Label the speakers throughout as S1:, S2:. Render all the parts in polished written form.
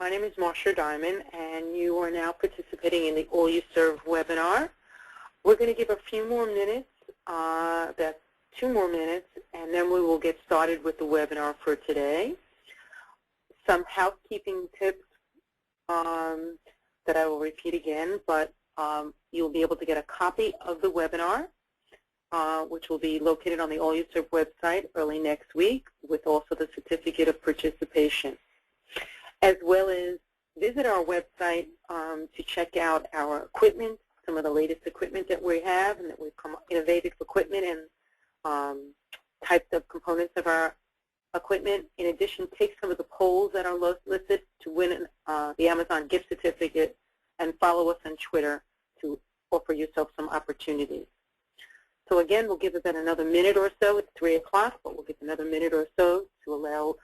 S1: My name is Marsha Diamond, and you are now participating in the Alluserv webinar. We're going to give a few more minutes, about 2 more minutes, and then we will get started with the webinar for today. Some housekeeping tips that I will repeat again, but you'll be able to get a copy of the webinar, which will be located on the Alluserv website early next week, with also the certificate of participation, as well as visit our website to check out our equipment, some of the latest equipment that we have, and that we've come up innovative equipment and types of components of our equipment. In addition, take some of the polls that are listed to win the Amazon gift certificate, and follow us on Twitter to offer yourself some opportunities. So again, we'll give about another minute or so. It's 3 o'clock, but we'll give another minute or so to allow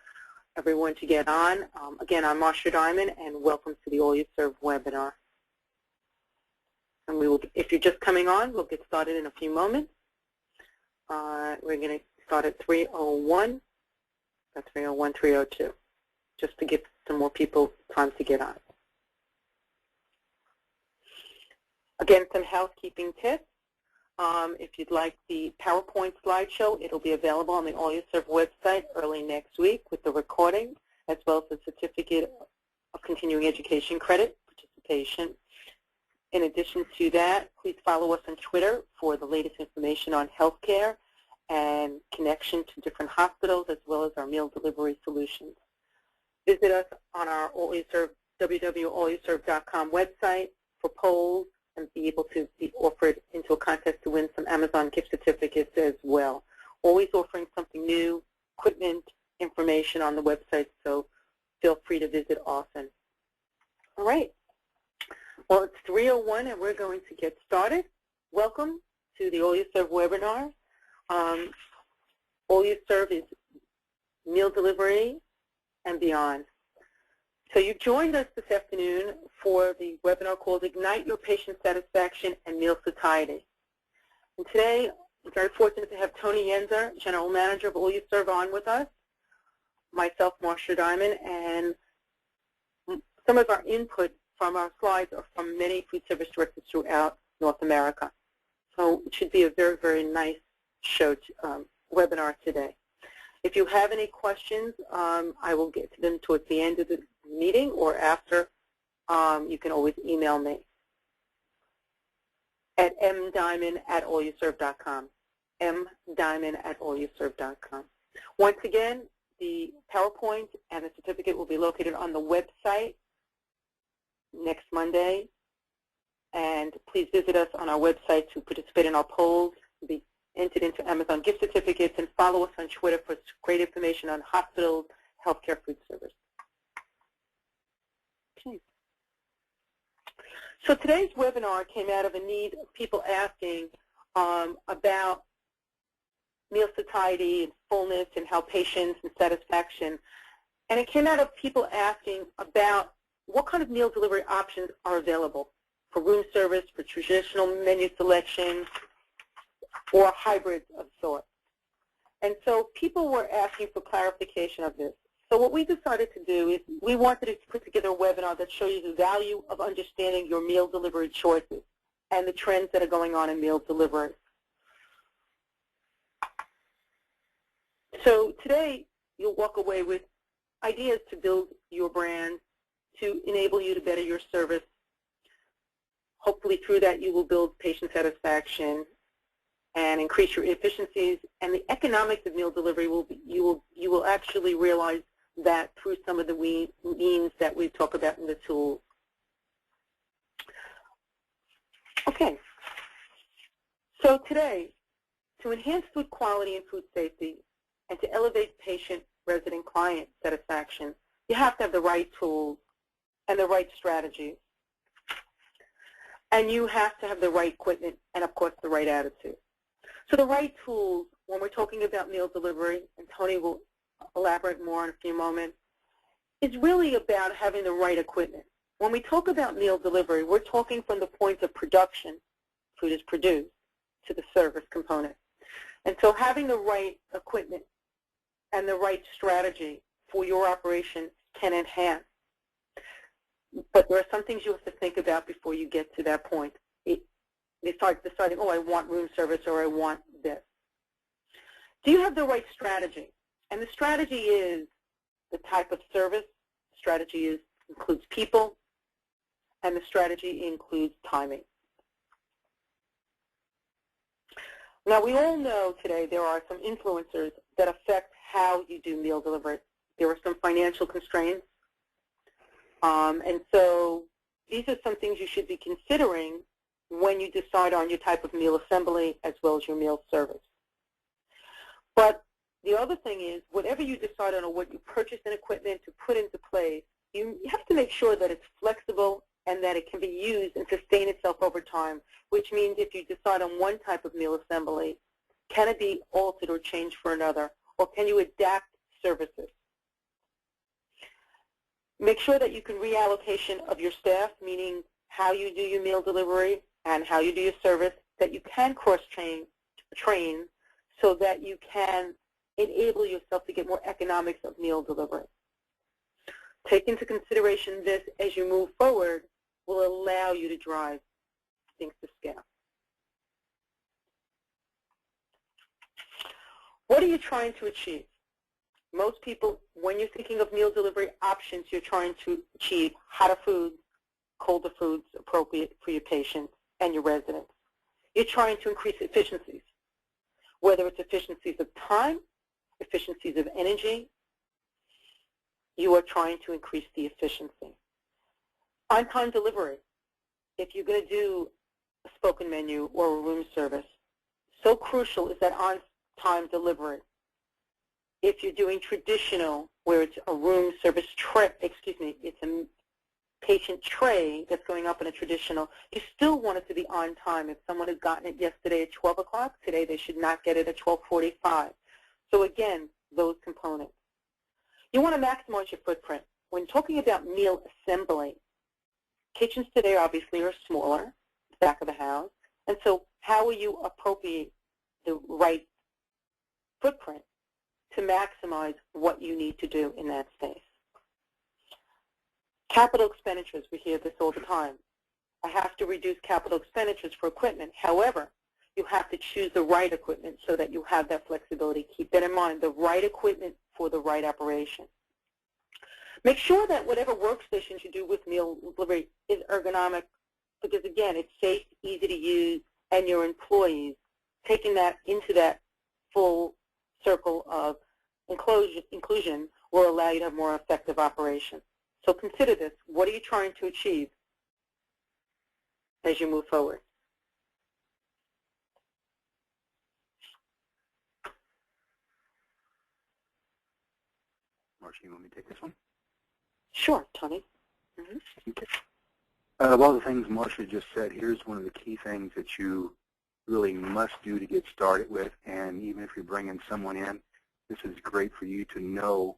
S1: everyone to get on. Again, I'm Marsha Diamond, and welcome to the Alluserv webinar. And we will, if you're just coming on, we'll get started in a few moments. We're going to start at 3:01, 3:01, 3:02, just to give some more people time to get on. Again, some housekeeping tips. If you'd like the PowerPoint slideshow, it'll be available on the Alluserv website early next week with the recording, as well as the certificate of continuing education credit participation. In addition to that, please follow us on Twitter for the latest information on healthcare and connection to different hospitals, as well as our meal delivery solutions. Visit us on our Alluserv, www.alluserv.com website for polls, and be able to be offered into a contest to win some Amazon gift certificates as well. Always offering something new, equipment, information on the website, so feel free to visit often. All right. Well, it's 3:01, and we're going to get started. Welcome to the Alluserv webinar. Alluserv is meal delivery and beyond. So you joined us this afternoon for the webinar called Ignite Your Patient Satisfaction and Meal Satiety. And today, I'm very fortunate to have Tony Yenzer, General Manager of Alluserv, on with us, myself, Marsha Diamond, and some of our input from our slides are from many food service directors throughout North America. So it should be a very, very nice show, webinar today. If you have any questions, I will get to them towards the end of the meeting or after. You can always email me at mdiamond@alluserv.com, mdiamond@alluserv.com. Once again, the PowerPoint and the certificate will be located on the website next Monday. And please visit us on our website to participate in our polls, to be entered into Amazon gift certificates, and follow us on Twitter for great information on hospitals, healthcare, food service. Okay. So today's webinar came out of a need of people asking about meal satiety and fullness and how patients and satisfaction. And it came out of people asking about what kind of meal delivery options are available for room service, for traditional menu selection, or hybrids of sorts. And so people were asking for clarification of this. So what we decided to do is we wanted to put together a webinar that shows you the value of understanding your meal delivery choices and the trends that are going on in meal delivery. So today you'll walk away with ideas to build your brand, to enable you to better your service. Hopefully through that you will build patient satisfaction and increase your efficiencies, and the economics of meal delivery will be, you will actually realize that through some of the means that we talk about in the tools. Okay. So today, to enhance food quality and food safety, and to elevate patient, resident, client satisfaction, you have to have the right tools and the right strategies. And you have to have the right equipment and, of course, the right attitude. So the right tools, when we're talking about meal delivery, and Tony will elaborate more in a few moments, is really about having the right equipment. When we talk about meal delivery, we're talking from the point of production, food is produced, to the service component. And so having the right equipment and the right strategy for your operation can enhance. But there are some things you have to think about before you get to that point. They start deciding, oh, I want room service or I want this. Do you have the right strategy? And the strategy is the type of service. Strategy includes people, and the strategy includes timing. Now, we all know today there are some influencers that affect how you do meal delivery. There are some financial constraints, and so these are some things you should be considering when you decide on your type of meal assembly as well as your meal service. But the other thing is, whatever you decide on or what you purchase in equipment to put into place, you have to make sure that it's flexible and that it can be used and sustain itself over time, which means if you decide on one type of meal assembly, can it be altered or changed for another, or can you adapt services? Make sure that you can reallocation of your staff, meaning how you do your meal delivery and how you do your service, that you can cross-train so that you can enable yourself to get more economics of meal delivery. Take into consideration this as you move forward will allow you to drive things to scale. What are you trying to achieve? Most people, when you're thinking of meal delivery options, you're trying to achieve hotter foods, colder foods appropriate for your patients and your residents. You're trying to increase efficiencies, whether it's efficiencies of time, efficiencies of energy. You are trying to increase the efficiency. On-time delivery. If you're going to do a spoken menu or a room service, so crucial is that on-time delivery. If you're doing traditional, where it's a room service tray, it's a patient tray that's going up in a traditional, you still want it to be on time. If someone has gotten it yesterday at 12 o'clock, today they should not get it at 12:45. So again, those components. You want to maximize your footprint. When talking about meal assembly, kitchens today obviously are smaller, back of the house, and so how will you appropriate the right footprint to maximize what you need to do in that space? Capital expenditures, we hear this all the time. I have to reduce capital expenditures for equipment. However, you have to choose the right equipment so that you have that flexibility. Keep that in mind, the right equipment for the right operation. Make sure that whatever workstations you do with meal delivery is ergonomic because, again, it's safe, easy to use, and your employees taking that into that full circle of inclusion will allow you to have more effective operation. So consider this. What are you trying to achieve as you move forward?
S2: Marcia, you want me to take this one?
S1: Sure, Tony.
S2: Okay. Of all the things Marcia just said, here's one of the key things that you really must do to get started with, and even if you're bringing someone in, this is great for you to know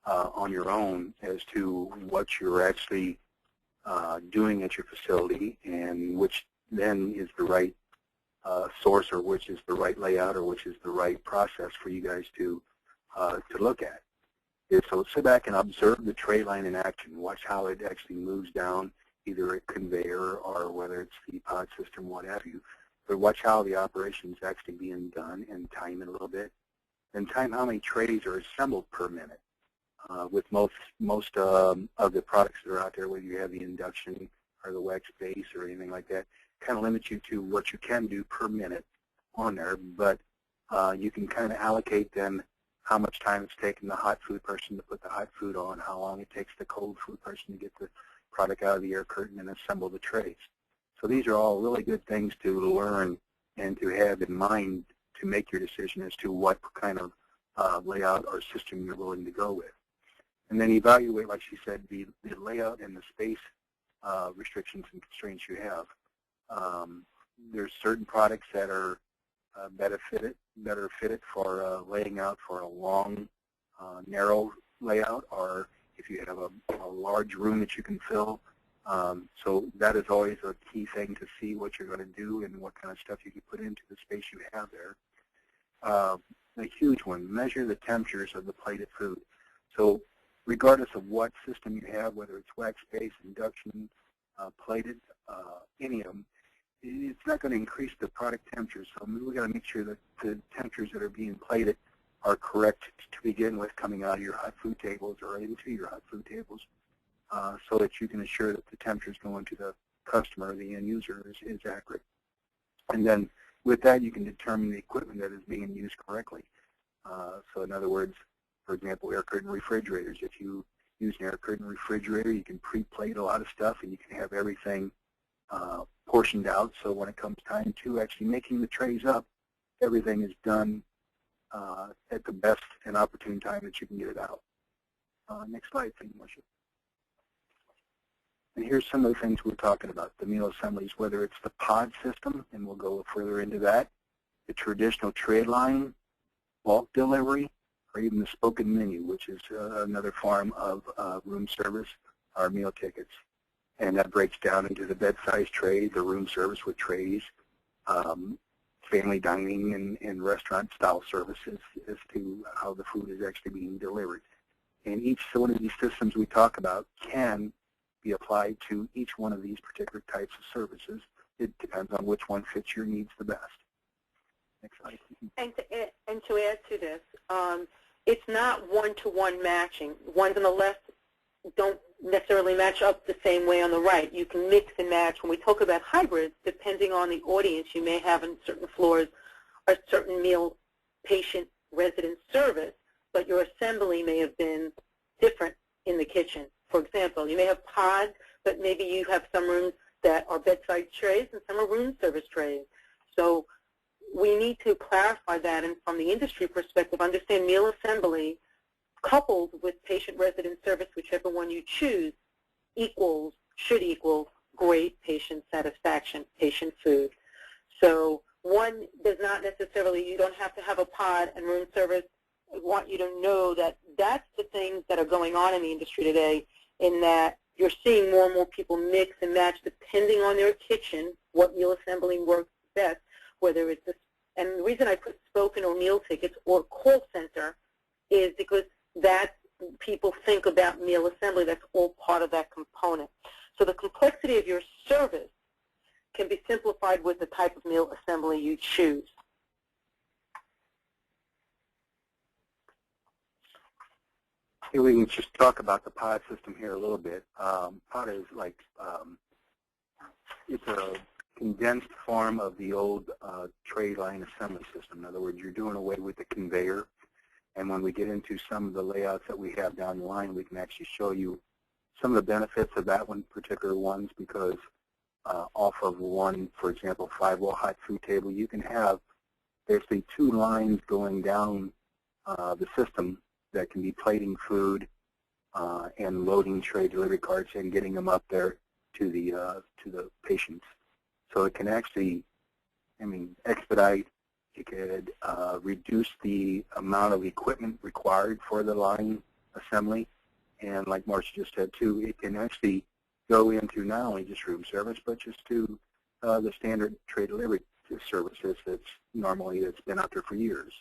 S2: on your own as to what you're actually doing at your facility and which then is the right source or which is the right layout or which is the right process for you guys to look at. So sit back and observe the tray line in action. Watch how it actually moves down, either a conveyor or whether it's the pod system, what have you. But watch how the operation is actually being done and time it a little bit. And time how many trays are assembled per minute. With most of the products that are out there, whether you have the induction or the wax base or anything like that, kind of limits you to what you can do per minute on there. But you can kind of allocate then how much time it's taking the hot food person to put the hot food on, how long it takes the cold food person to get the product out of the air curtain and assemble the trays. So these are all really good things to learn and to have in mind to make your decision as to what kind of layout or system you're willing to go with. And then evaluate, like she said, the layout and the space restrictions and constraints you have. There's certain products that are better fitted for laying out for a long, narrow layout, or if you have a large room that you can fill. So that is always a key thing to see what you're going to do and what kind of stuff you can put into the space you have there. A huge one, measure the temperatures of the plated food. So regardless of what system you have, whether it's wax-based, induction, plated, any of them, it's not going to increase the product temperature. So we've got to make sure that the temperatures that are being plated are correct to begin with, coming out of your hot food tables or into your hot food tables, so that you can assure that the temperatures going to the customer, the end user, is accurate. And then with that, you can determine the equipment that is being used correctly. So in other words, for example, air curtain refrigerators. If you use an air curtain refrigerator, you can pre-plate a lot of stuff, and you can have everything portioned out. So when it comes time to actually making the trays up, everything is done at the best and opportune time that you can get it out. Next slide, please, Marcia. And here's some of the things we're talking about, the meal assemblies, whether it's the pod system, and we'll go further into that, the traditional trade line, bulk delivery, or even the spoken menu, which is another form of room service, or meal tickets. And that breaks down into the bed-size tray, the room service with trays, family dining and restaurant-style services as to how the food is actually being delivered. And each one of these systems we talk about can be applied to each one of these particular types of services. It depends on which one fits your needs the best. Next slide.
S1: And to add to this, it's not one-to-one matching. Ones on the left don't necessarily match up the same way on the right. You can mix and match. When we talk about hybrids, depending on the audience you may have in certain floors, a certain meal patient resident service, but your assembly may have been different in the kitchen. For example, you may have pods, but maybe you have some rooms that are bedside trays and some are room service trays. So we need to clarify that, and from the industry perspective, understand meal assembly coupled with patient resident service, whichever one you choose, should equal great patient satisfaction, patient food. So one does not necessarily, you don't have to have a pod and room service. I want you to know that that's the things that are going on in the industry today, in that you're seeing more and more people mix and match depending on their kitchen, what meal assembly works best, whether it's this. And the reason I put spoken or meal tickets or call center is because that people think about meal assembly, that's all part of that component. So the complexity of your service can be simplified with the type of meal assembly you choose.
S2: Here we can just talk about the pod system here a little bit. Pod is like, it's a condensed form of the old tray line assembly system. In other words, you're doing away with the conveyor. And when we get into some of the layouts that we have down the line, we can actually show you some of the benefits of that one particular ones, because off of one, for example, 5-wall hot food table, you can have basically 2 lines going down the system that can be plating food and loading tray delivery carts and getting them up there to the patients. So it can actually, expedite. It could reduce the amount of equipment required for the line assembly. And like Marcia just said too, it can actually go into not only just room service, but just to the standard tray delivery services that's been out there for years.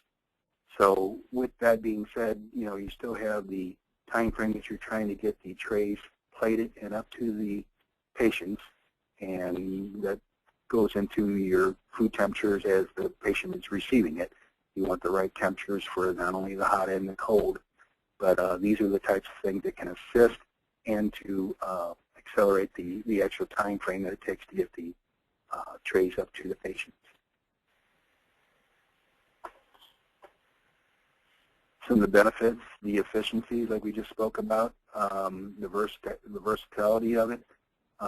S2: So with that being said, you still have the time frame that you're trying to get the trays plated and up to the patients, and that goes into your food temperatures as the patient is receiving it. You want the right temperatures for not only the hot and the cold, but these are the types of things that can assist and to accelerate the actual time frame that it takes to get the trays up to the patients. Some of the benefits, the efficiencies like we just spoke about, the versatility of it.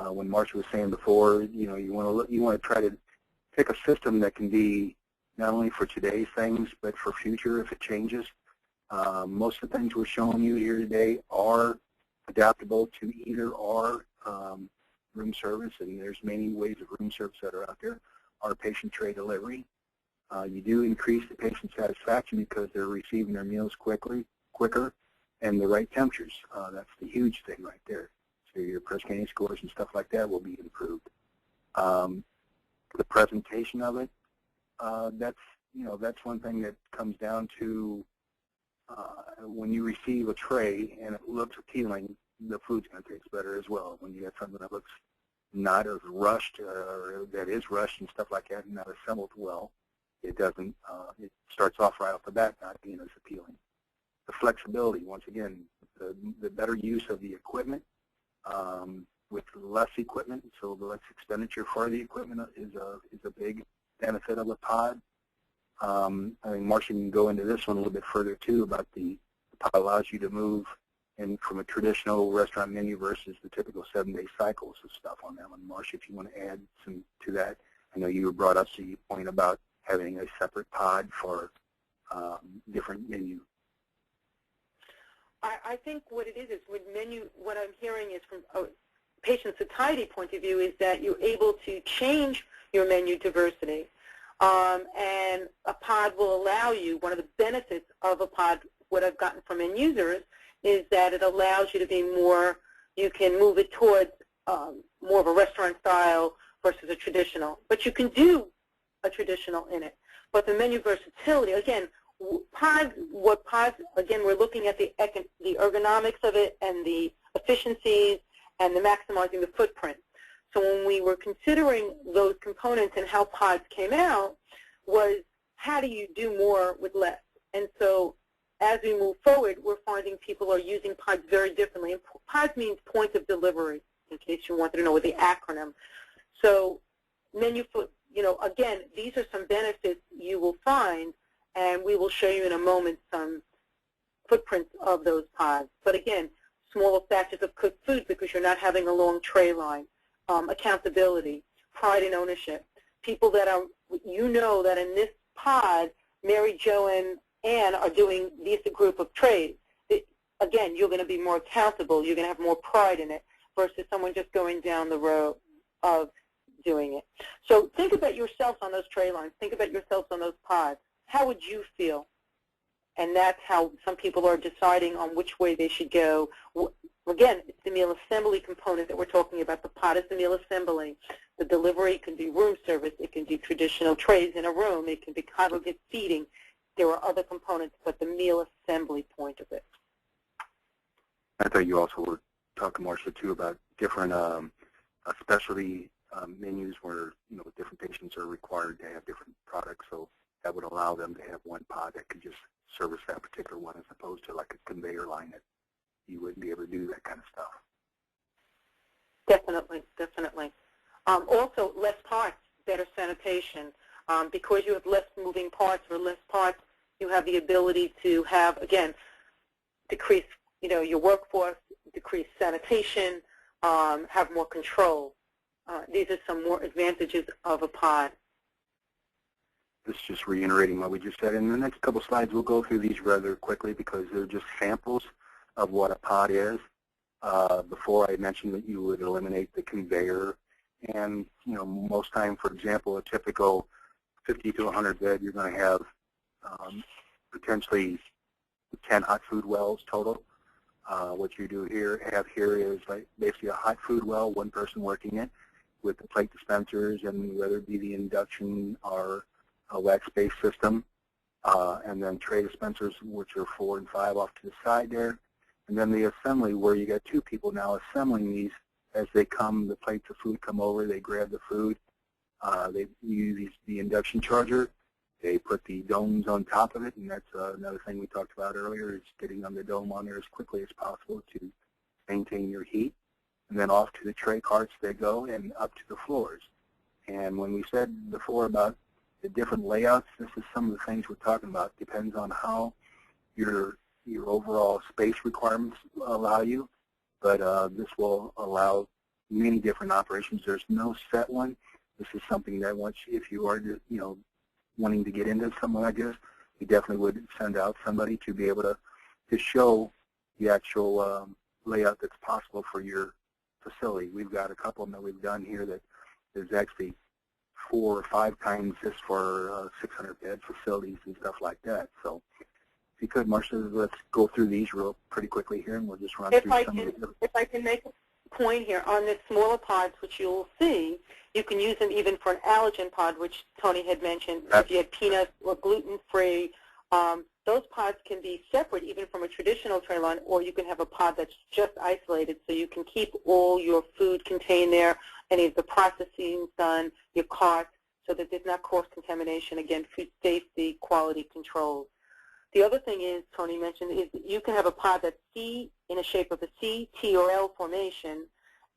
S2: When Marcia was saying before, you want to try to pick a system that can be not only for today's things, but for future if it changes. Most of the things we're showing you here today are adaptable to either or room service, and there's many ways of room service that are out there, or patient tray delivery. You do increase the patient satisfaction because they're receiving their meals quicker, and the right temperatures. That's the huge thing right there. So your Prescanning scores and stuff like that will be improved. The presentation of it, that's one thing that comes down to when you receive a tray and it looks appealing, the food's going to taste better as well. When you get something that looks not as rushed, or that is rushed and stuff like that, and not assembled well, it doesn't. It starts off right off the bat not being as appealing. The flexibility, once again, the better use of the equipment with less equipment, so the less expenditure for the equipment is a big benefit of a pod. I think Marcia can go into this one a little bit further too about the pod allows you to move from a traditional restaurant menu versus the typical 7-day cycles of stuff on that one. Marcia, if you want to add some to that. I know you brought up the point about having a separate pod for different menu.
S1: I think what it is with menu, what I'm hearing is from a patient satiety point of view is that you're able to change your menu diversity. And a pod will allow you, one of the benefits of a pod, what I've gotten from end users, is that it allows you to be more, you can move it towards more of a restaurant style versus a traditional. But you can do a traditional in it. But the menu versatility, again, pods, again, we're looking at the ergonomics of it and the efficiencies and the maximizing the footprint. So when we were considering those components and how pods came out was how do you do more with less? And so as we move forward, we're finding people are using pods very differently. And pods means point of delivery, in case you wanted to know with the acronym. So menu, again, these are some benefits you will find, and we will show you in a moment some footprints of those pods. But again, smaller batches of cooked food because you're not having a long tray line. Accountability, pride and ownership. People that are, that in this pod, Mary Jo and Ann are doing this group of trays. Again, you're going to be more accountable. You're going to have more pride in it versus someone just going down the road of doing it. So think about yourselves on those tray lines. Think about yourselves on those pods. How would you feel? And that's how some people are deciding on which way they should go. Again, it's the meal assembly component that we're talking about. The pod is the meal assembly. The delivery can be room service. It can be traditional trays in a room. It can be congregate seating. There are other components, but the meal assembly point of it.
S2: I thought you also were talking, Marcia, too, about different specialty menus where different patients are required to have different products. So that would allow them to have one pod that could just service that particular one as opposed to like a conveyor line that you wouldn't be able to do that kind of stuff.
S1: Definitely, definitely. Also, less parts, better sanitation. Because you have less moving parts or less parts, you have the ability to have, again, decrease your workforce, decrease sanitation, have more control. These are some more advantages of a pod.
S2: This is just reiterating what we just said. In the next couple slides, we'll go through these rather quickly because they're just samples of what a pod is. Before I mentioned that you would eliminate the conveyor, and most time, for example, a typical 50 to 100 bed, you're going to have potentially 10 hot food wells total. What you do have here is like basically a hot food well, one person working it with the plate dispensers, and whether it be the induction or a wax-based system, and then tray dispensers, which are 4 and 5 off to the side there. And then the assembly, where you got 2 people now assembling these as they come, the plates of food come over, they grab the food, they use the induction charger, they put the domes on top of it, and that's another thing we talked about earlier, is getting on the dome on there as quickly as possible to maintain your heat. And then off to the tray carts they go and up to the floors. And when we said before about the different layouts, this is some of the things we're talking about. Depends on how your overall space requirements allow you, but this will allow many different operations. There's no set one. This is something that once, if you are wanting to get into something like this, we definitely would send out somebody to be able to show the actual layout that's possible for your facility. We've got a couple of them that we've done here that there's actually 4 or 5 times this for 600-bed facilities and stuff like that. So if you could, Marcia, let's go through these pretty quickly here, and we'll just run through some of the...
S1: If I can make a point here, on the smaller pods, which you'll see, you can use them even for an allergen pod, which Tony had mentioned. If you had peanuts or gluten-free, those pods can be separate even from a traditional tray line, or you can have a pod that's just isolated, so you can keep all your food contained there, any of the processing done, your carts, so that there's not cross-contamination. Again, food safety, quality control. The other thing is, Tony mentioned, is that you can have a pod that's C in a shape of a C, T, or L formation,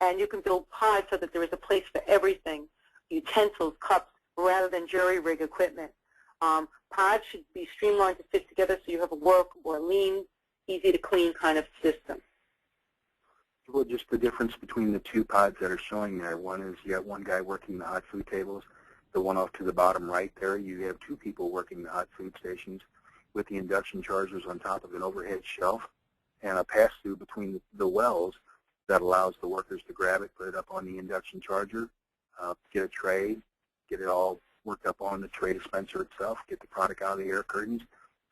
S1: and you can build pods so that there is a place for everything, utensils, cups, rather than jury-rig equipment. Pods should be streamlined to fit together so you have a work or lean, easy-to-clean kind of system.
S2: Well, just the difference between the two pods that are showing there. One is you have one guy working the hot food tables. The one off to the bottom right there, you have two people working the hot food stations with the induction chargers on top of an overhead shelf and a pass-through between the wells that allows the workers to grab it, put it up on the induction charger, get a tray, get it all worked up on the tray dispenser itself, get the product out of the air curtains,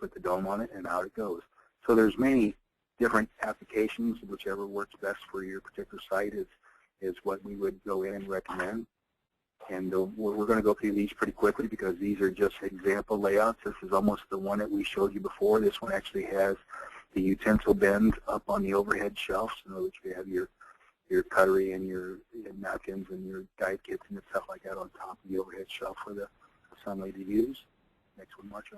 S2: put the dome on it, and out it goes. So there's many different applications. Whichever works best for your particular site is what we would go in and recommend. And we're going to go through these pretty quickly because these are just example layouts. This is almost the one that we showed you before. This one actually has the utensil bins up on the overhead shelves, so that you have your cutlery and your napkins and your diet kits and stuff like that on top of the overhead shelf for the assembly to use. Next one, Marcia.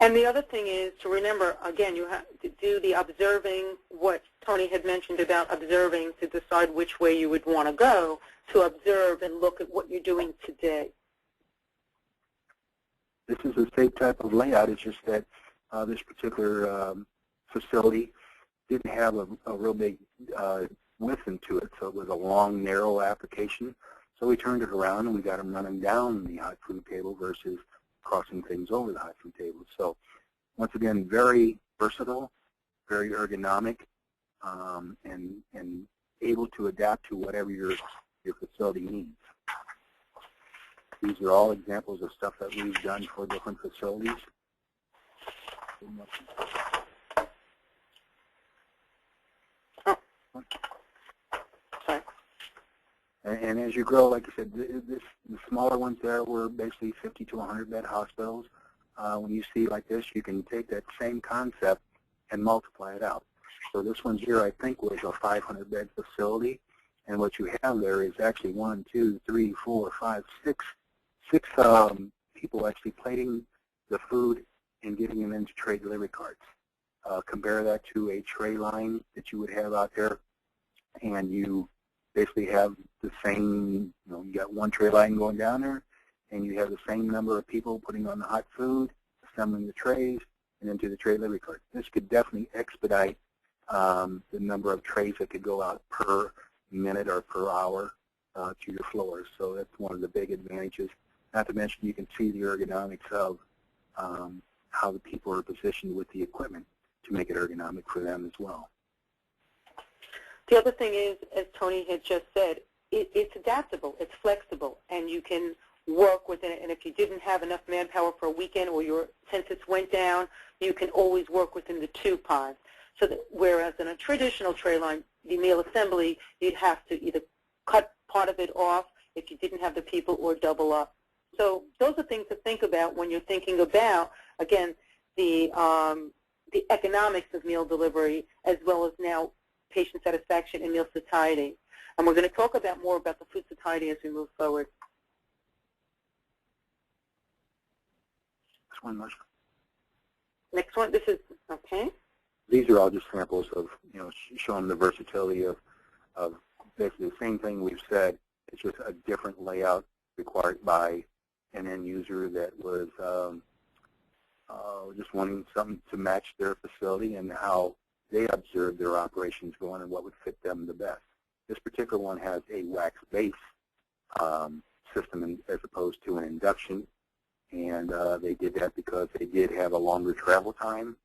S1: And the other thing is to remember, again, you have to do the observing, what Tony had mentioned about observing to decide which way you would want to go, to observe and look at what you're doing today.
S2: This is the same type of layout. It's just that this particular facility didn't have a real big width into it, so it was a long, narrow application. So we turned it around and we got them running down the hot food table versus crossing things over the hot food table. So once again, very versatile, very ergonomic, and able to adapt to whatever your facility needs. These are all examples of stuff that we've done for different facilities.
S1: Sorry.
S2: And as you grow, like I said, the smaller ones there were basically 50 to 100 bed hospitals. When you see like this, you can take that same concept and multiply it out. So this one here, I think, was a 500 bed facility. And what you have there is actually 1, 2, 3, 4, 5, 6 people actually plating the food and getting them into tray delivery carts. Compare that to a tray line that you would have out there, and you basically have the same, you got one tray line going down there, and you have the same number of people putting on the hot food, assembling the trays, and into the tray delivery cart. This could definitely expedite the number of trays that could go out per minute or per hour to your floors. So that's one of the big advantages. Not to mention you can see the ergonomics of how the people are positioned with the equipment to make it ergonomic for them as well.
S1: The other thing is, as Tony had just said, it's adaptable, it's flexible, and you can work within it. And if you didn't have enough manpower for a weekend or your census went down, you can always work within the 2 pods. So that, whereas in a traditional tray line, the meal assembly, you'd have to either cut part of it off if you didn't have the people or double up. So those are things to think about when you're thinking about, again, the economics of meal delivery, as well as now patient satisfaction and meal satiety. And we're going to talk about more about the food satiety as we move forward.
S2: Next one, Marcia.
S1: Next one, this is, okay.
S2: These are all just samples of, showing the versatility of basically the same thing we've said. It's just a different layout required by an end user that was just wanting something to match their facility and how they observe their operations going and what would fit them the best. This particular one has a wax base system as opposed to an induction, and they did that because they did have a longer travel time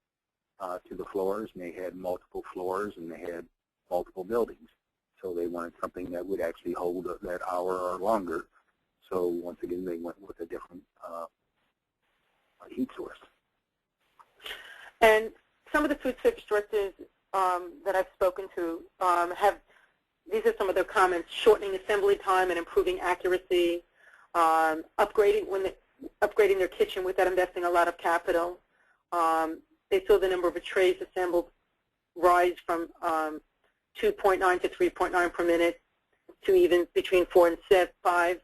S2: to the floors, and they had multiple floors and they had multiple buildings. So they wanted something that would actually hold that hour or longer. So once again, they went with a different heat source.
S1: And some of the food safety directors that I've spoken to these are some of their comments: shortening assembly time and improving accuracy, upgrading their kitchen without investing a lot of capital, They saw the number of trays assembled rise from 2.9 to 3.9 per minute to even between 4 and 5.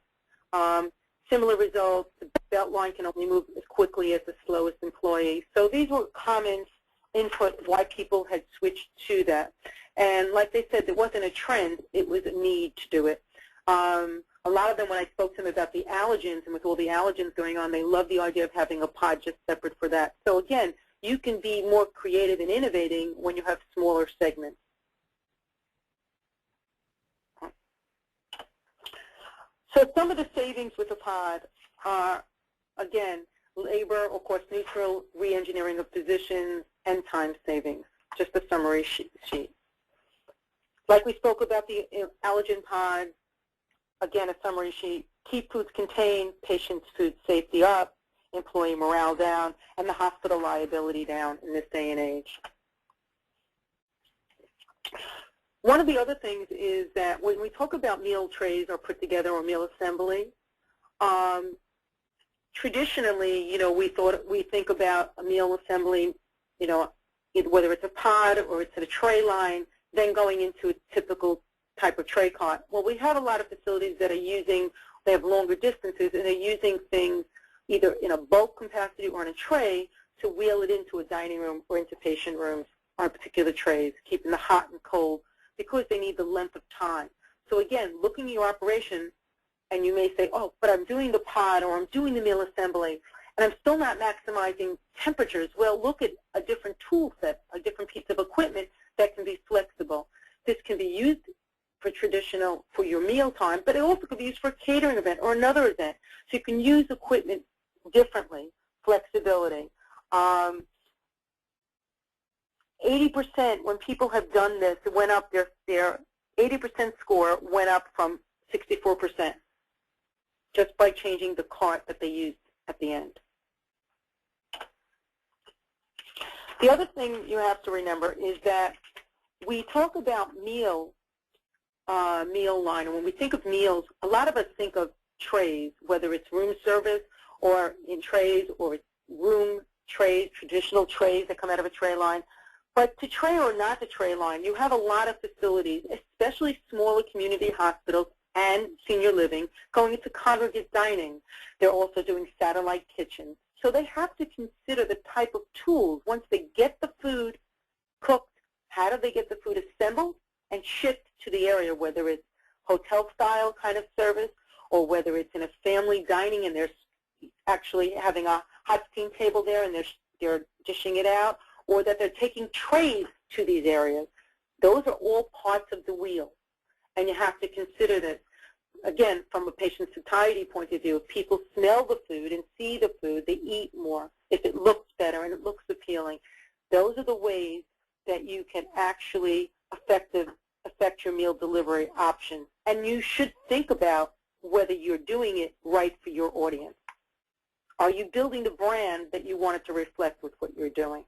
S1: Similar results, the belt line can only move as quickly as the slowest employee. So these were common input why people had switched to that. And like they said, there wasn't a trend, it was a need to do it. A lot of them, when I spoke to them about the allergens, and with all the allergens going on, they love the idea of having a pod just separate for that. So again, you can be more creative and innovating when you have smaller segments. So some of the savings with a pod are, again, labor or cost neutral, re-engineering of positions, and time savings. Just a summary sheet. Like we spoke about the allergen pod, again, a summary sheet. Keep foods contained, patients' food safety up, employee morale down, and the hospital liability down in this day and age. One of the other things is that when we talk about meal trays or put together or meal assembly, traditionally, we think about a meal assembly, whether it's a pod or it's a tray line, then going into a typical type of tray cart. Well, we have a lot of facilities that are they have longer distances, and they're using things either in a bulk capacity or in a tray to wheel it into a dining room or into patient rooms on particular trays, keeping the hot and cold, because they need the length of time. So again, looking at your operation, and you may say, oh, but I'm doing the pod or I'm doing the meal assembly, and I'm still not maximizing temperatures. Well, look at a different tool set, a different piece of equipment that can be flexible. This can be used for your meal time, but it also could be used for a catering event or another event. So you can use equipment differently, flexibility. 80%, when people have done this, it went up, their 80% score went up from 64% just by changing the cart that they used at the end. The other thing you have to remember is that we talk about meal line, and when we think of meals, a lot of us think of trays, whether it's room service or in trays or room trays, traditional trays that come out of a tray line. But to tray or not to tray line, you have a lot of facilities, especially smaller community hospitals and senior living, going into congregate dining. They're also doing satellite kitchens. So they have to consider the type of tools. Once they get the food cooked, how do they get the food assembled and shipped to the area, whether it's hotel-style kind of service or whether it's in a family dining and they're actually having a hot steam table there and they're dishing it out, or that they're taking trays to these areas. Those are all parts of the wheel, and you have to consider this. Again, from a patient satiety point of view, if people smell the food and see the food, they eat more. If it looks better and it looks appealing, those are the ways that you can actually affect your meal delivery options. And you should think about whether you're doing it right for your audience. Are you building the brand that you want it to reflect with what you're doing?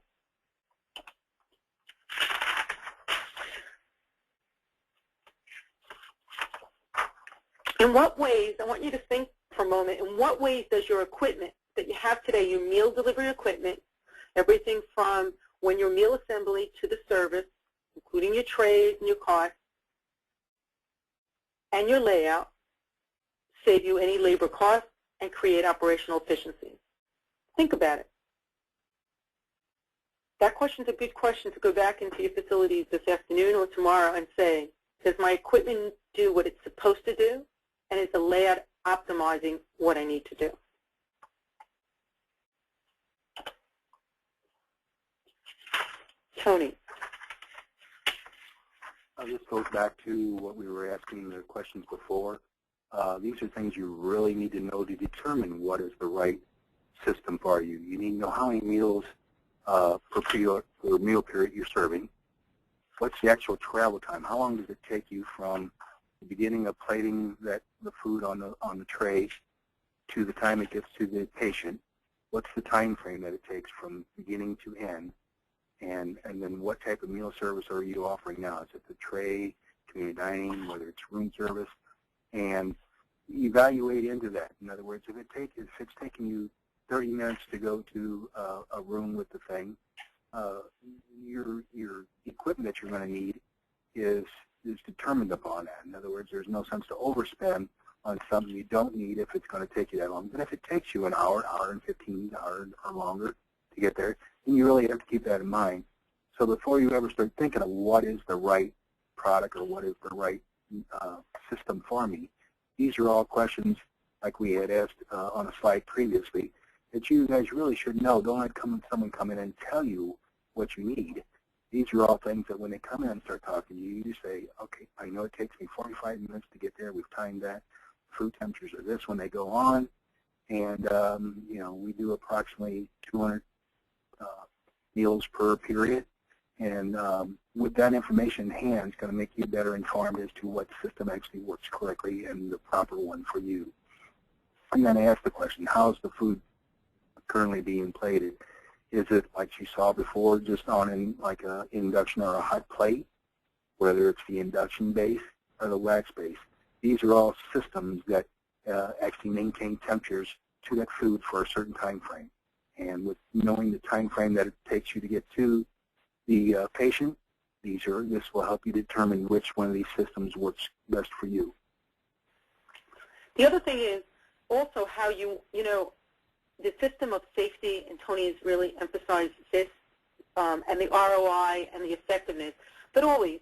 S1: In what ways, I want you to think for a moment, in what ways does your equipment that you have today, your meal delivery equipment, everything from when your meal assembly to the service, including your trays and your carts, and your layout, save you any labor costs and create operational efficiencies? Think about it. That question's a good question to go back into your facilities this afternoon or tomorrow and say, does my equipment do what it's supposed to do? And is the layout optimizing what I need to do? Tony.
S2: This goes back to what we were asking the questions before. These are things you really need to know to determine what is the right system for you. You need to know how many meals per meal period you're serving. What's the actual travel time? How long does it take you from the beginning of plating the food on the tray to the time it gets to the patient? What's the time frame that it takes from beginning to end? And then what type of meal service are you offering now? Is it the tray, community dining, whether it's room service? And evaluate into that. In other words, if it's taking you 30 minutes to go to a room with the thing, your equipment that you're going to need is determined upon that. In other words, there's no sense to overspend on something you don't need if it's going to take you that long. But if it takes you an hour, hour and 15, hour or longer to get there, then you really have to keep that in mind. So before you ever start thinking of what is the right product or what is the right system for me, these are all questions like we had asked on a slide previously that you guys really should know. Don't let someone come in and tell you what you need. These are all things that when they come in and start talking to you, you say, okay, I know it takes me 45 minutes to get there. We've timed that. Food temperatures are this when they go on. And, you know, we do approximately 200 meals per period. And with that information in hand, it's going to make you better informed as to what system actually works correctly and the proper one for you. I'm going to ask the question, how is the food currently being plated? Is it like you saw before, just on like an induction or a hot plate, whether it's the induction base or the wax base? These are all systems that actually maintain temperatures to that food for a certain time frame. And with knowing the time frame that it takes you to get to the patient, this will help you determine which one of these systems works best for you.
S1: The other thing is also how you know, the system of safety, and Tony has really emphasized this, and the ROI and the effectiveness. But always,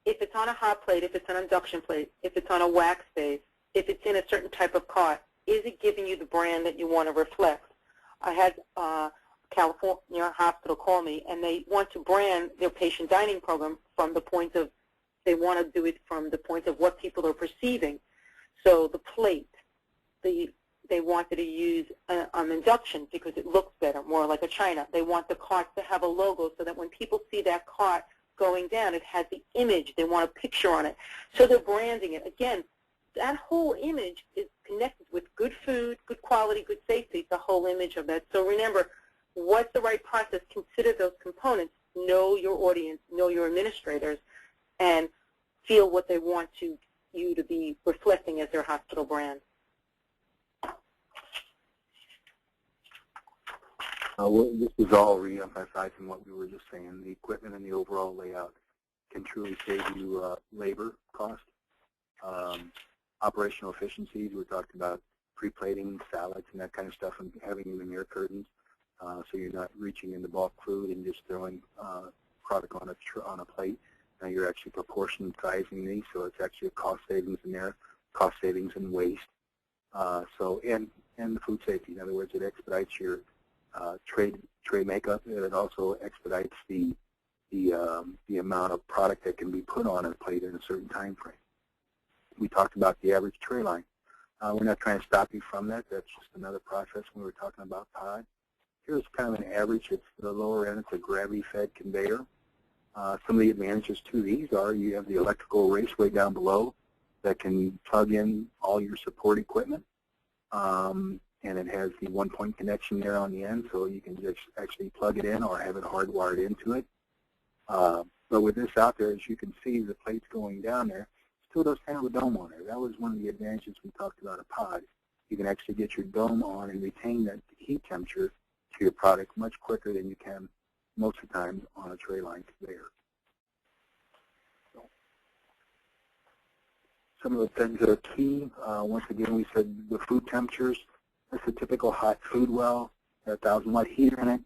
S1: if it's on a hot plate, if it's an induction plate, if it's on a wax base, if it's in a certain type of cart, is it giving you the brand that you want to reflect? I had California hospital call me, and they want to brand their patient dining program from the point of, they want to do it from the point of what people are perceiving. So the plate, they wanted to use an induction because it looks better, more like a china. They want the cart to have a logo so that when people see that cart going down, it has the image. They want a picture on it. So they're branding it. Again, that whole image is connected with good food, good quality, good safety. It's the whole image of that. So remember, what's the right process? Consider those components. Know your audience, know your administrators, and feel what they want you to be reflecting as their hospital brand.
S2: This is all re-emphasizing what we were just saying. The equipment and the overall layout can truly save you labor cost, operational efficiencies. We're talking about pre-plating salads and that kind of stuff, and having even mirror curtains, so you're not reaching into bulk food and just throwing product on a plate. Now you're actually proportion sizing these, so it's actually a cost savings in there, cost savings in waste. And the food safety. In other words, it expedites your tray makeup, and it also expedites the amount of product that can be put on a plate in a certain time frame. We talked about the average tray line. We're not trying to stop you from that. That's just another process when we were talking about pod. Here's kind of an average. It's the lower end. It's a gravity-fed conveyor. Some of the advantages to these are you have the electrical raceway down below that can plug in all your support equipment. And it has the one-point connection there on the end, so you can just actually plug it in or have it hardwired into it. But with this out there, as you can see, the plate's going down there. Still does have a dome on there. That was one of the advantages we talked about a pod. You can actually get your dome on and retain that heat temperature to your product much quicker than you can most of the time on a tray line conveyor. So, some of the things that are key, once again, we said the food temperatures. That's a typical hot food well, a 1,000-watt heater in it.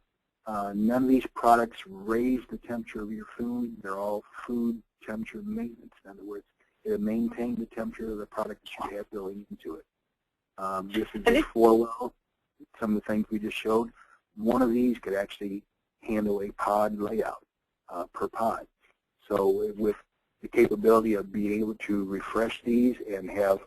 S2: None of these products raise the temperature of your food. They're all food temperature maintenance. In other words, they maintain the temperature of the product that you have going into it. This is a 4-well. Some of the things we just showed. One of these could actually handle a pod layout per pod. So with the capability of being able to refresh these and have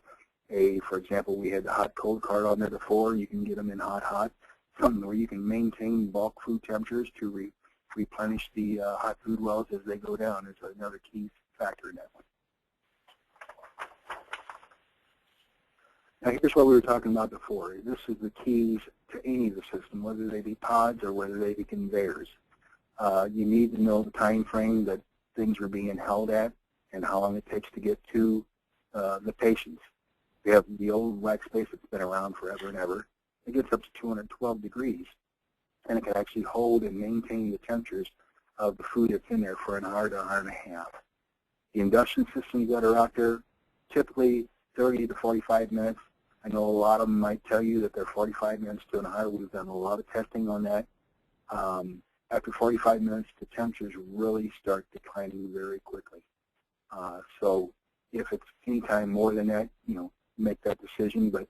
S2: for example, we had the hot-cold card on there before. You can get them in hot-hot. Something where you can maintain bulk food temperatures to replenish the hot food wells as they go down is another key factor in that one. Now here's what we were talking about before. This is the keys to any of the system, whether they be pods or whether they be conveyors. You need to know the time frame that things are being held at and how long it takes to get to the patients. We have the old wax base that's been around forever and ever. it gets up to 212 degrees, and it can actually hold and maintain the temperatures of the food that's in there for an hour to an hour and a half. The induction systems that are out there, typically 30 to 45 minutes. I know a lot of them might tell you that they're 45 minutes to an hour. We've done a lot of testing on that. After 45 minutes, the temperatures really start declining very quickly. So if it's any time more than that, make that decision. But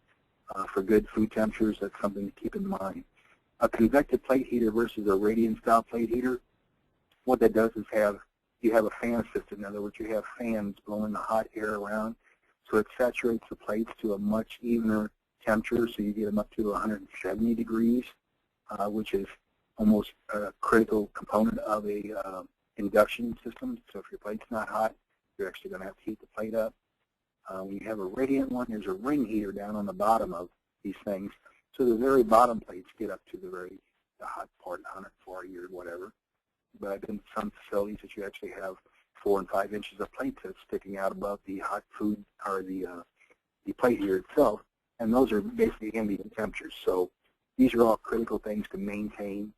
S2: for good food temperatures, that's something to keep in mind. A convective plate heater versus a radiant-style plate heater, what that does is you have a fan system. In other words, you have fans blowing the hot air around, so it saturates the plates to a much evener temperature, so you get them up to 170 degrees, which is almost a critical component of a induction system. So if your plate's not hot, you're actually going to have to heat the plate up. When you have a radiant one, there's a ring heater down on the bottom of these things, so the very bottom plates get up to the hot part, 140 or whatever. But I've been to some facilities that you actually have 4 and 5 inches of plates that's sticking out above the hot food or the plate heater itself, and those are basically ambient temperatures. So these are all critical things to maintain.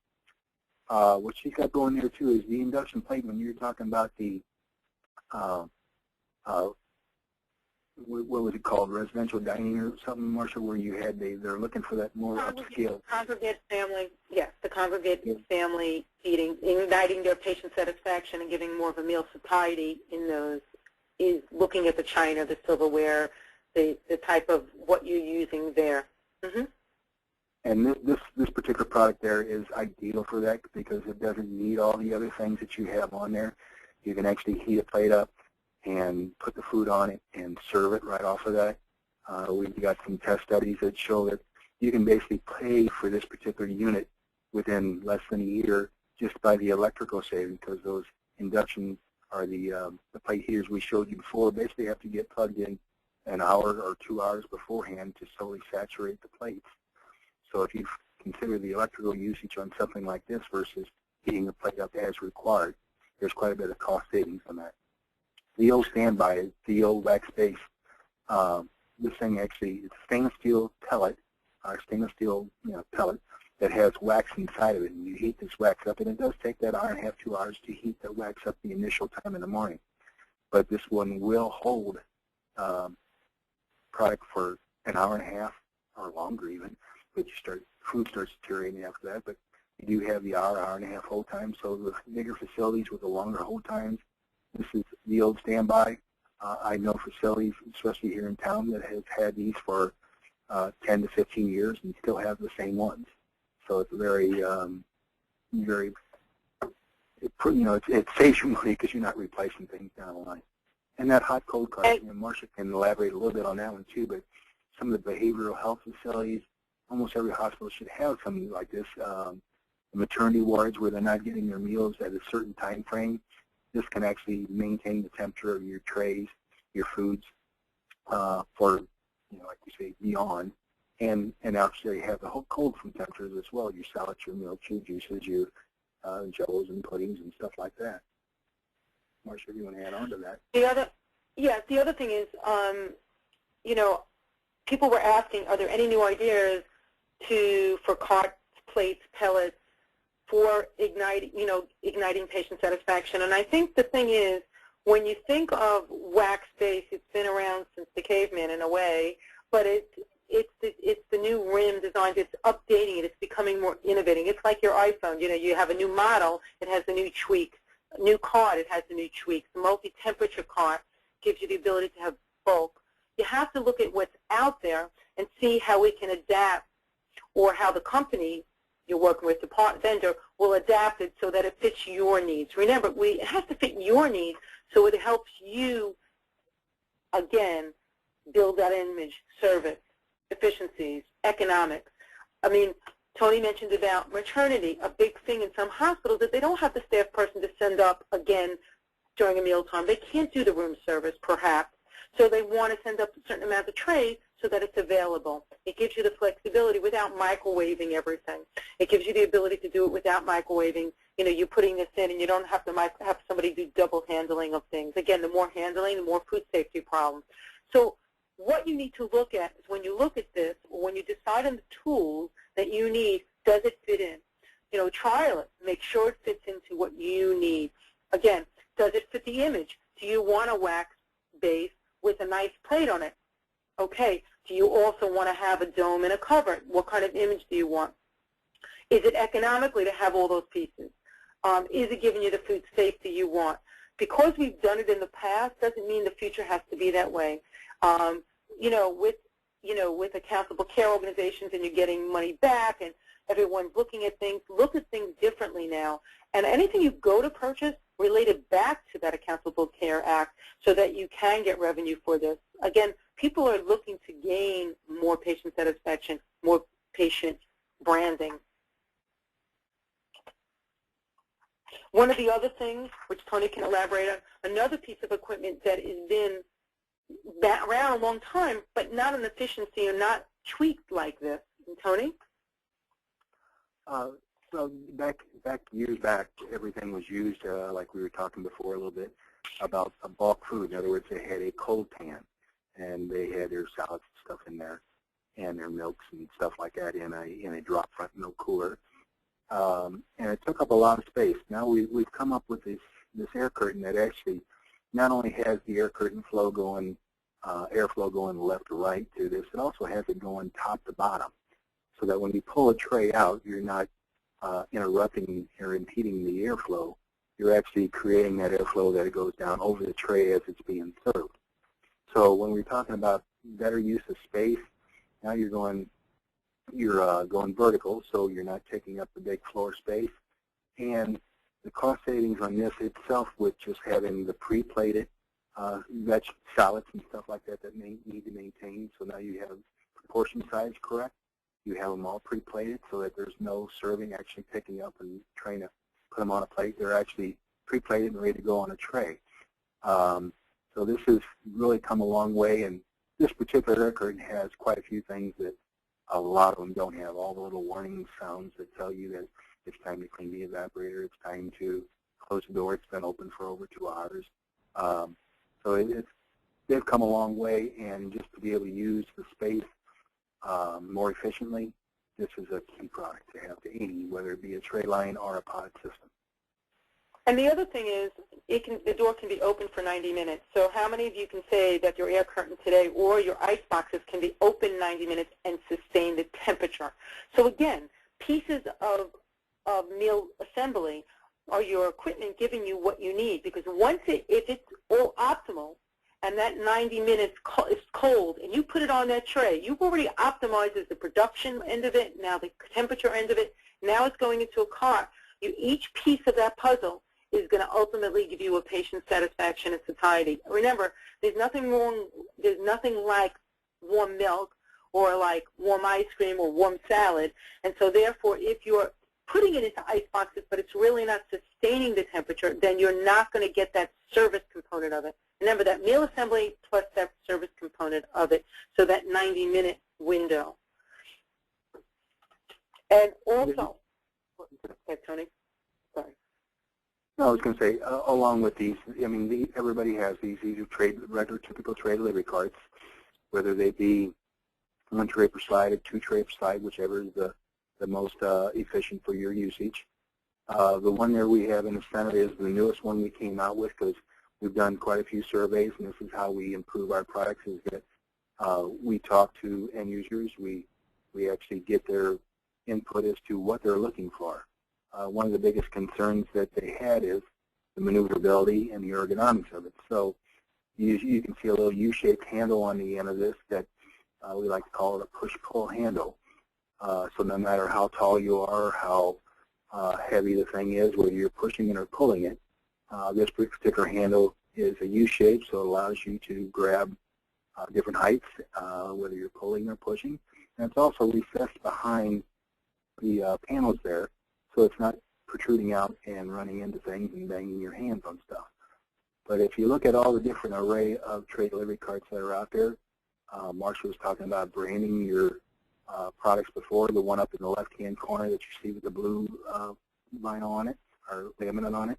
S2: What she's got going there too is the induction plate. When you're talking about the what was it called, residential dining or something, Marcia, where you had they're looking for that more upscale.
S1: Congregate family, yes, the congregate family eating, igniting their patient satisfaction and giving more of a meal satiety in those, is looking at the china, the silverware, the type of what you're using there. Mm-hmm.
S2: And this particular product there is ideal for that because it doesn't need all the other things that you have on there. You can actually heat a plate up and put the food on it and serve it right off of that. We've got some test studies that show that you can basically pay for this particular unit within less than a year just by the electrical saving, because those induction or the plate heaters we showed you before basically have to get plugged in an hour or 2 hours beforehand to solely saturate the plates. So if you consider the electrical usage on something like this versus heating the plate up as required, there's quite a bit of cost savings on that. The old standby is the old wax base. This thing actually, it's stainless steel pellet, or stainless steel pellet that has wax inside of it, and you heat this wax up, and it does take that hour and a half, 2 hours to heat the wax up the initial time in the morning. But this one will hold product for an hour and a half or longer even, but food starts deteriorating after that. But you do have the hour and a half hold time, so the bigger facilities with the longer hold times, this is the old standby. I know facilities, especially here in town, that has had these for 10 to 15 years and still have the same ones. So it's very, it saves you money because you're not replacing things down the line. And that hot-cold card, Marcia can elaborate a little bit on that one too, but some of the behavioral health facilities, almost every hospital should have something like this. Maternity wards where they're not getting their meals at a certain time frame, this can actually maintain the temperature of your trays, your foods, for, like we say, beyond, and actually have the whole cold food temperatures as well, your salads, your milk, your juices, your jellos and puddings and stuff like that. Marcia, if you want to add on to that.
S1: The other thing is, people were asking, are there any new ideas for carts, plates, pellets, for igniting patient satisfaction? And I think the thing is, when you think of wax base, it's been around since the caveman in a way, but it's the new rim designed. It's updating it. It's becoming more innovative. It's like your iPhone. You have a new model. It has the new tweaks. A new card. It has the new tweaks. The multi-temperature card gives you the ability to have bulk. You have to look at what's out there and see how it can adapt, or how the company you're working with, the vendor, will adapt it so that it fits your needs. Remember, it has to fit your needs, so it helps you, again, build that image, service, efficiencies, economics. I mean, Tony mentioned about maternity, a big thing in some hospitals that they don't have the staff person to send up again during a mealtime. They can't do the room service, perhaps, so they want to send up a certain amount of trays so that it's available. It gives you the flexibility without microwaving everything. It gives you the ability to do it without microwaving. You're putting this in, and you don't have to have somebody do double handling of things. Again, the more handling, the more food safety problems. So what you need to look at is when you look at this, or when you decide on the tools that you need, does it fit in? You know, trial it. Make sure it fits into what you need. Again, does it fit the image? Do you want a wax base with a nice plate on it? Okay. Do you also want to have a dome and a cover? What kind of image do you want? Is it economically to have all those pieces? Is it giving you the food safety you want? Because we've done it in the past doesn't mean the future has to be that way. With accountable care organizations and you're getting money back and everyone's looking at things, look at things differently now. And anything you go to purchase, relate it back to that Accountable Care Act so that you can get revenue for this. Again, people are looking to gain more patient satisfaction, more patient branding. One of the other things, which Tony can elaborate on, another piece of equipment that has been around a long time, but not in efficiency or not tweaked like this. And Tony?
S2: So years back, everything was used, like we were talking before a little bit, about a bulk food. In other words, they had a cold pan, and they had their salads and stuff in there, and their milks and stuff like that in a drop front milk cooler. And it took up a lot of space. Now we've come up with this air curtain that actually not only has the air curtain flow going, airflow going left to right to this, it also has it going top to bottom, so that when you pull a tray out, you're not interrupting or impeding the airflow. You're actually creating that airflow that it goes down over the tray as it's being served. So when we're talking about better use of space, now you're going vertical, so you're not taking up the big floor space. And the cost savings on this itself with just having the pre-plated salads and stuff like that that need to maintain. So now you have proportion size correct. You have them all pre-plated so that there's no serving actually picking up and trying to put them on a plate. They're actually pre-plated and ready to go on a tray. So this has really come a long way, and this particular air curtain has quite a few things that a lot of them don't have. All the little warning sounds that tell you that it's time to clean the evaporator, it's time to close the door, it's been open for over 2 hours. So they've come a long way, and just to be able to use the space more efficiently, this is a key product to have to any, whether it be a tray line or a pod system.
S1: And the other thing is, the door can be open for 90 minutes. So how many of you can say that your air curtain today or your ice boxes can be open 90 minutes and sustain the temperature? So again, pieces of meal assembly are your equipment giving you what you need, because if it's all optimal and that 90 minutes is cold and you put it on that tray, you've already optimized the production end of it, now the temperature end of it, now it's going into a cart. Each piece of that puzzle is going to ultimately give you a patient satisfaction and satiety. Remember, there's nothing like warm milk or like warm ice cream or warm salad, and so therefore if you're putting it into ice boxes but it's really not sustaining the temperature, then you're not going to get that service component of it. Remember, that meal assembly plus that service component of it, so that 90-minute window. And also, okay, Tony, sorry.
S2: No, I was going to say, along with these, I mean, everybody has these. These are regular, typical tray delivery carts, whether they be 1 tray per slide or 2 tray per slide, whichever is the most efficient for your usage. The one there we have in the center is the newest one we came out with, because we've done quite a few surveys, and this is how we improve our products, is that we talk to end users. We actually get their input as to what they're looking for. One of the biggest concerns that they had is the maneuverability and the ergonomics of it. So you can see a little U-shaped handle on the end of this that we like to call it a push-pull handle. So no matter how tall you are, how heavy the thing is, whether you're pushing it or pulling it, this particular handle is a U-shape, so it allows you to grab different heights, whether you're pulling or pushing. And it's also recessed behind the panels there, so it's not protruding out and running into things and banging your hands on stuff. But if you look at all the different array of tray delivery carts that are out there, Marsha was talking about branding your products before. The one up in the left-hand corner that you see with the blue vinyl on it, or laminate on it,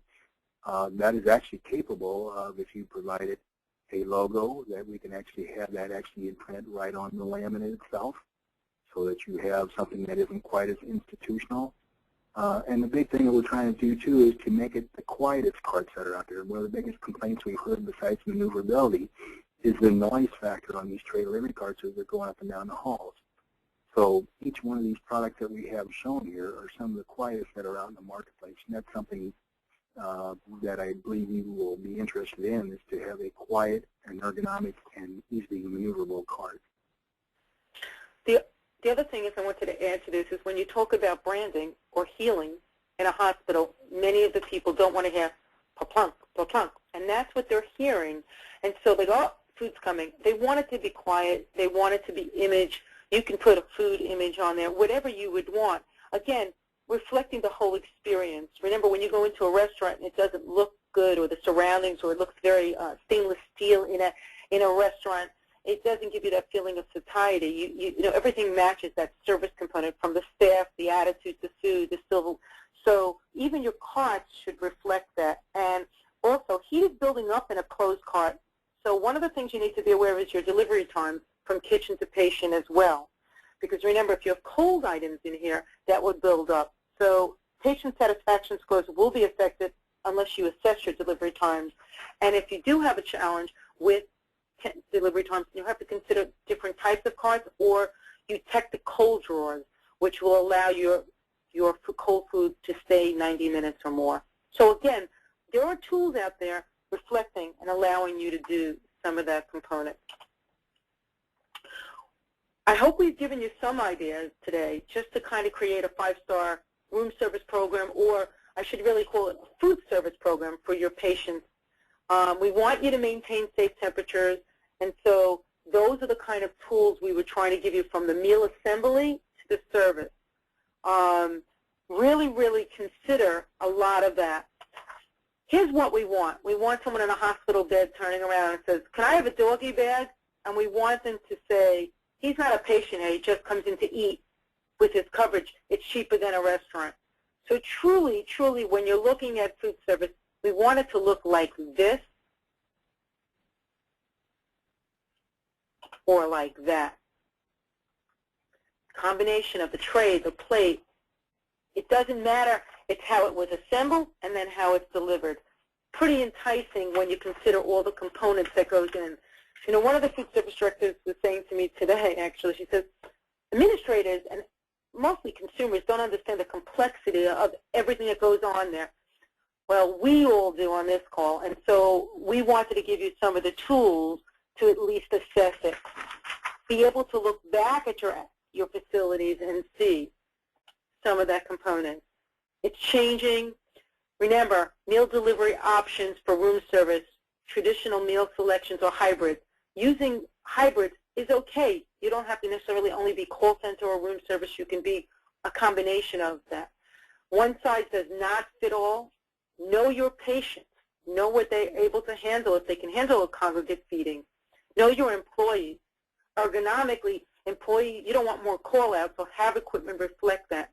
S2: that is actually capable of, if you provide it a logo that we can actually have that actually imprinted right on the laminate itself, so that you have something that isn't quite as institutional. And the big thing that we're trying to do, too, is to make it the quietest carts that are out there. One of the biggest complaints we've heard, besides maneuverability, is the noise factor on these tray delivery carts as they're going up and down the halls. So each one of these products that we have shown here are some of the quietest that are out in the marketplace. And that's something that I believe you will be interested in, is to have a quiet and ergonomic and easily maneuverable cart.
S1: The other thing is I wanted to add to this is when you talk about branding or healing in a hospital, many of the people don't want to hear pa-plunk, pa-plunk, and that's what they're hearing. And so they go, oh, food's coming. They want it to be quiet. They want it to be image. You can put a food image on there, whatever you would want. Again, reflecting the whole experience. Remember, when you go into a restaurant and it doesn't look good, or the surroundings, or it looks very stainless steel in a restaurant, it doesn't give you that feeling of satiety. You know, everything matches that service component, from the staff, the attitude, the food, the silver. So even your carts should reflect that. And also, heat is building up in a closed cart. So one of the things you need to be aware of is your delivery time from kitchen to patient as well. Because remember, if you have cold items in here, that would build up. So patient satisfaction scores will be affected unless you assess your delivery times. And if you do have a challenge with delivery times, you have to consider different types of carts, or you check the cold drawers, which will allow your cold food to stay 90 minutes or more. So again, there are tools out there reflecting and allowing you to do some of that component. I hope we've given you some ideas today just to kind of create a 5-star room service program, or I should really call it a food service program for your patients. We want you to maintain safe temperatures, and so those are the kind of tools we were trying to give you, from the meal assembly to the service. Really, really consider a lot of that. Here's what we want. We want someone in a hospital bed turning around and says, can I have a doggy bag? And we want them to say, he's not a patient here, he just comes in to eat with his coverage. It's cheaper than a restaurant. So truly, truly, when you're looking at food service, we want it to look like this or like that. Combination of the tray, the plate, it doesn't matter. It's how it was assembled and then how it's delivered. Pretty enticing when you consider all the components that goes in. You know, one of the food service directors was saying to me today, actually, she says, administrators and mostly consumers don't understand the complexity of everything that goes on there. Well, we all do on this call, and so we wanted to give you some of the tools to at least assess it. Be able to look back at your facilities and see some of that component. It's changing. Remember, meal delivery options for room service, traditional meal selections, or hybrids. Using hybrids is okay. You don't have to necessarily only be call center or room service. You can be a combination of that. One size does not fit all. Know your patients. Know what they're able to handle, if they can handle a congregate feeding. Know your employees. Ergonomically, you don't want more call-outs, so have equipment reflect that.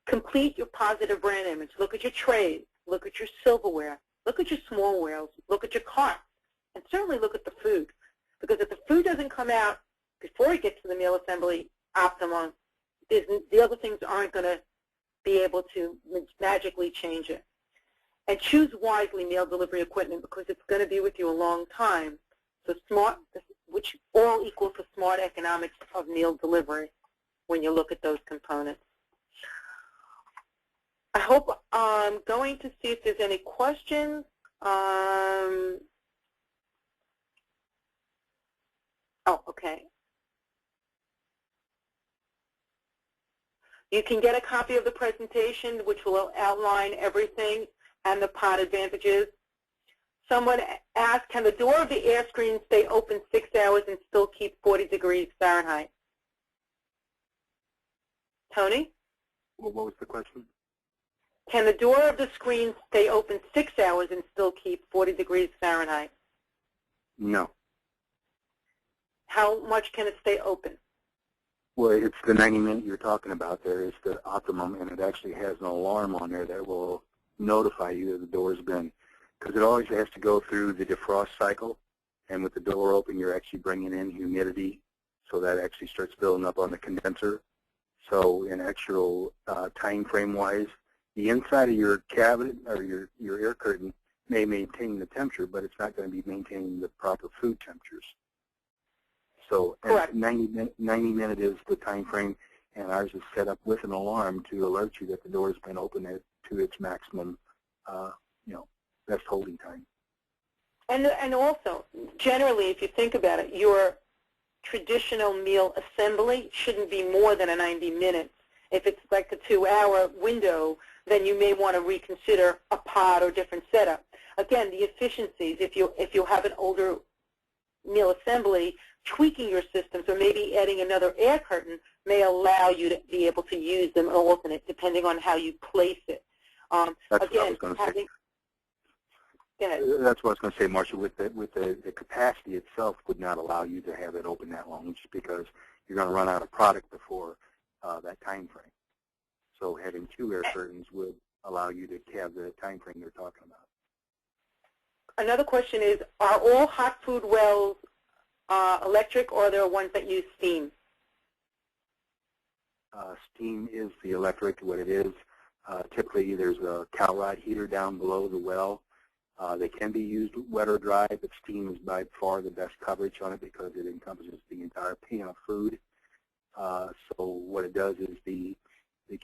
S1: Complete your positive brand image. Look at your trays. Look at your silverware. Look at your smallware. Look at your carts. And certainly look at the food. Because if the food doesn't come out before it gets to the meal assembly optimum, the other things aren't going to be able to magically change it. And choose wisely meal delivery equipment, because it's going to be with you a long time. So smart, which all equals to smart economics of meal delivery when you look at those components. I hope I'm going to see if there's any questions. Oh, okay. You can get a copy of the presentation, which will outline everything and the pod advantages. Someone asked, can the door of the air screen stay open 6 hours and still keep 40 degrees Fahrenheit? Tony?
S2: Well, what was the question?
S1: Can the door of the screen stay open 6 hours and still keep 40 degrees Fahrenheit?
S2: No.
S1: How much can it stay open?
S2: Well, it's the 90-minute you're talking about there is the optimum, and it actually has an alarm on there that will notify you that the door's been, because it always has to go through the defrost cycle, and with the door open, you're actually bringing in humidity, so that actually starts building up on the condenser. So in actual time frame-wise, the inside of your cabinet or your air curtain may maintain the temperature, but it's not going to be maintaining the proper food temperatures. So 90 minutes is the time frame, and ours is set up with an alarm to alert you that the door has been opened to its maximum, best holding time.
S1: And also, generally, if you think about it, your traditional meal assembly shouldn't be more than a 90 minutes. If it's like a 2-hour window, then you may want to reconsider a pod or different setup. Again, the efficiencies, if you have an older meal assembly, tweaking your system, so maybe adding another air curtain may allow you to be able to use them alternate depending on how you place it.
S2: That's what I was going to say.
S1: Go ahead.
S2: That's what I was going to say, Marcia. With the capacity itself would not allow you to have it open that long, just because you're going to run out of product before that time frame. So having 2 air curtains would allow you to have the time frame you're talking about.
S1: Another question is, are all hot food wells electric, or are there ones that use steam?
S2: Steam is the electric. What it is, typically there's a cow rod heater down below the well. They can be used wet or dry, but steam is by far the best coverage on it because it encompasses the entire pan of food. So what it does is the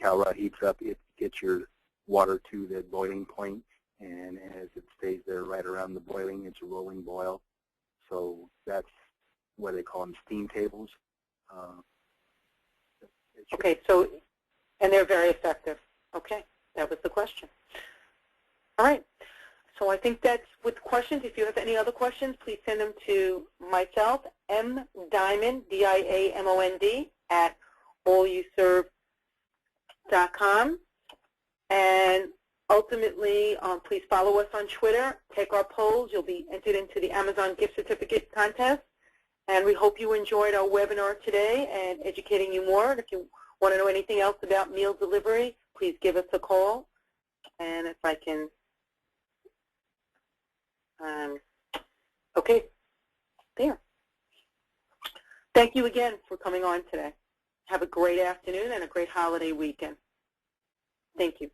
S2: cow rod heats up, it gets your water to the boiling point, and as it stays there right around the boiling, it's a rolling boil. So that's what they call them, steam tables.
S1: Okay, so, and they're very effective. Okay, that was the question. All right, so I think that's with questions. If you have any other questions, please send them to myself, mdiamond, D-I-A-M-O-N-D, at alluserv.com. And ultimately, please follow us on Twitter. Take our polls. You'll be entered into the Amazon gift certificate contest. And we hope you enjoyed our webinar today and educating you more. And if you want to know anything else about meal delivery, please give us a call. And if I can, okay, there. Thank you again for coming on today. Have a great afternoon and a great holiday weekend. Thank you.